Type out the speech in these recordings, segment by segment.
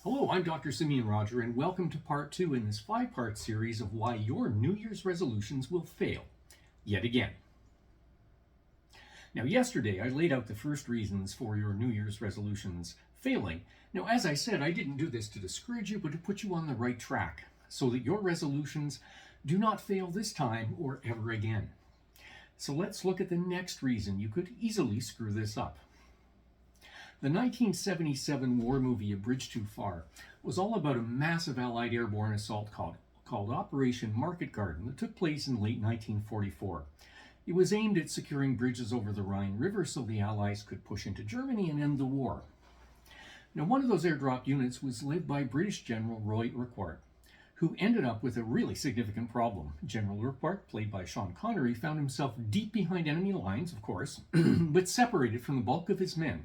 Hello, I'm Dr. Symeon Rodger, and welcome to Part 2 in this 5-part series of why your New Year's resolutions will fail yet again. Now, yesterday I laid out the first reasons for your New Year's resolutions failing. Now, as I said, I didn't do this to discourage you, but to put you on the right track so that your resolutions do not fail this time or ever again. So let's look at the next reason you could easily screw this up. The 1977 war movie A Bridge Too Far was all about a massive Allied airborne assault called Operation Market Garden that took place in late 1944. It was aimed at securing bridges over the Rhine River so the Allies could push into Germany and end the war. Now, one of those airdrop units was led by British General Rodger, who ended up with a really significant problem. General Rodger, played by Sean Connery, found himself deep behind enemy lines, of course, but separated from the bulk of his men.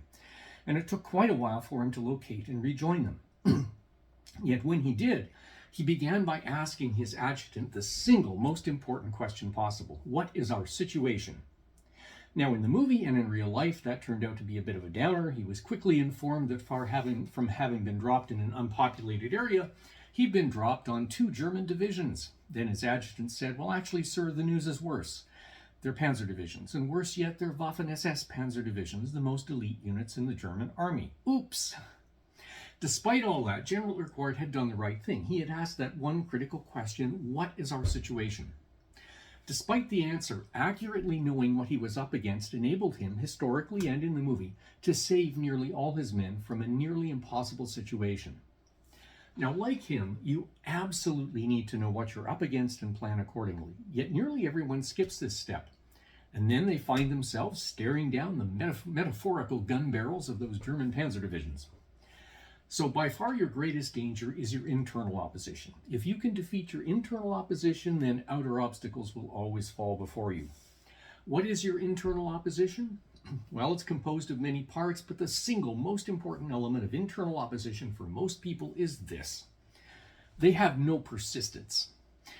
And it took quite a while for him to locate and rejoin them. Yet when he did, he began by asking his adjutant the single most important question possible: what is our situation? Now, in the movie and in real life, that turned out to be a bit of a downer. He was quickly informed that from having been dropped in an unpopulated area, he'd been dropped on 2 German divisions. Then his adjutant said, "Well, actually, sir, the news is worse. They're panzer divisions, and worse yet, they're Waffen-SS panzer divisions, the most elite units in the German army." Oops! Despite all that, General Rodger had done the right thing. He had asked that one critical question: what is our situation? Despite the answer, accurately knowing what he was up against enabled him, historically and in the movie, to save nearly all his men from a nearly impossible situation. Now, like him, you absolutely need to know what you're up against and plan accordingly. Yet nearly everyone skips this step. And then they find themselves staring down the metaphorical gun barrels of those German panzer divisions. So by far your greatest danger is your internal opposition. If you can defeat your internal opposition, then outer obstacles will always fall before you. What is your internal opposition? Well, it's composed of many parts, but the single most important element of internal opposition for most people is this: they have no persistence.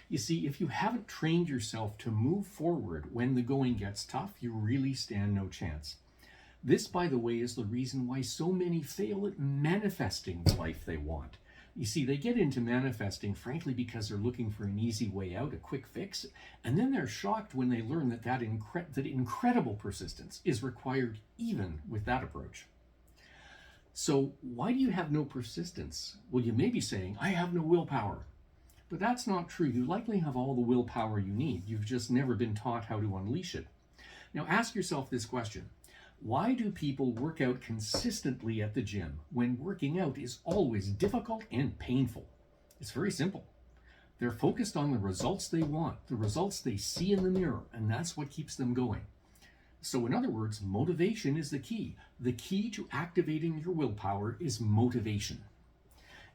You see, if you haven't trained yourself to move forward when the going gets tough, you really stand no chance. This, by the way, is the reason why so many fail at manifesting the life they want. You see, they get into manifesting, frankly, because they're looking for an easy way out, a quick fix, and then they're shocked when they learn that incredible persistence is required even with that approach. So why do you have no persistence? Well, you may be saying, "I have no willpower." But that's not true. You likely have all the willpower you need. You've just never been taught how to unleash it. Now ask yourself this question: why do people work out consistently at the gym when working out is always difficult and painful? It's very simple. They're focused on the results they want, the results they see in the mirror, and that's what keeps them going. So in other words, motivation is the key. The key to activating your willpower is motivation.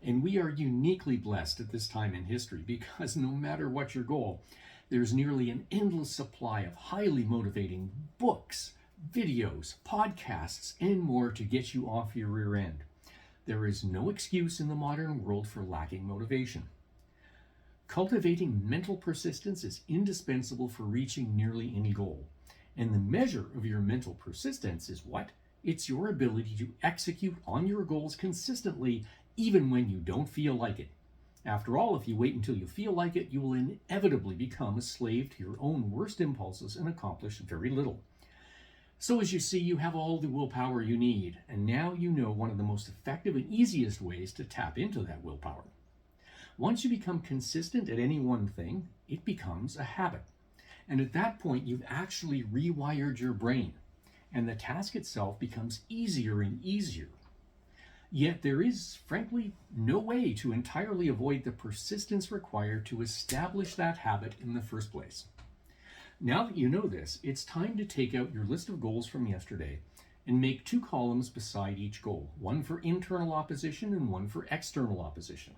And we are uniquely blessed at this time in history because no matter what your goal, there's nearly an endless supply of highly motivating books, videos, podcasts, and more to get you off your rear end. There is no excuse in the modern world for lacking motivation. Cultivating mental persistence is indispensable for reaching nearly any goal. And the measure of your mental persistence is what? It's your ability to execute on your goals consistently, even when you don't feel like it. After all, if you wait until you feel like it, you will inevitably become a slave to your own worst impulses and accomplish very little. So as you see, you have all the willpower you need, and now you know one of the most effective and easiest ways to tap into that willpower. Once you become consistent at any one thing, it becomes a habit. And at that point, you've actually rewired your brain, and the task itself becomes easier and easier. Yet there is, frankly, no way to entirely avoid the persistence required to establish that habit in the first place. Now that you know this, it's time to take out your list of goals from yesterday and make 2 columns beside each goal, one for internal opposition and one for external opposition,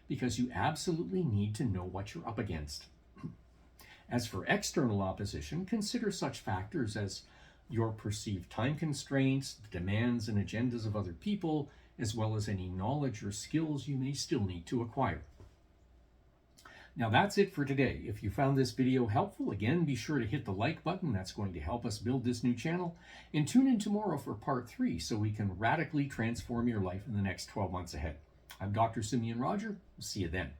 because you absolutely need to know what you're up against. As for external opposition, consider such factors as your perceived time constraints, the demands and agendas of other people, as well as any knowledge or skills you may still need to acquire. Now that's it for today. If you found this video helpful, again, be sure to hit the like button. That's going to help us build this new channel. And tune in tomorrow for part 3 so we can radically transform your life in the next 12 months ahead. I'm Dr. Symeon Rodger. See you then.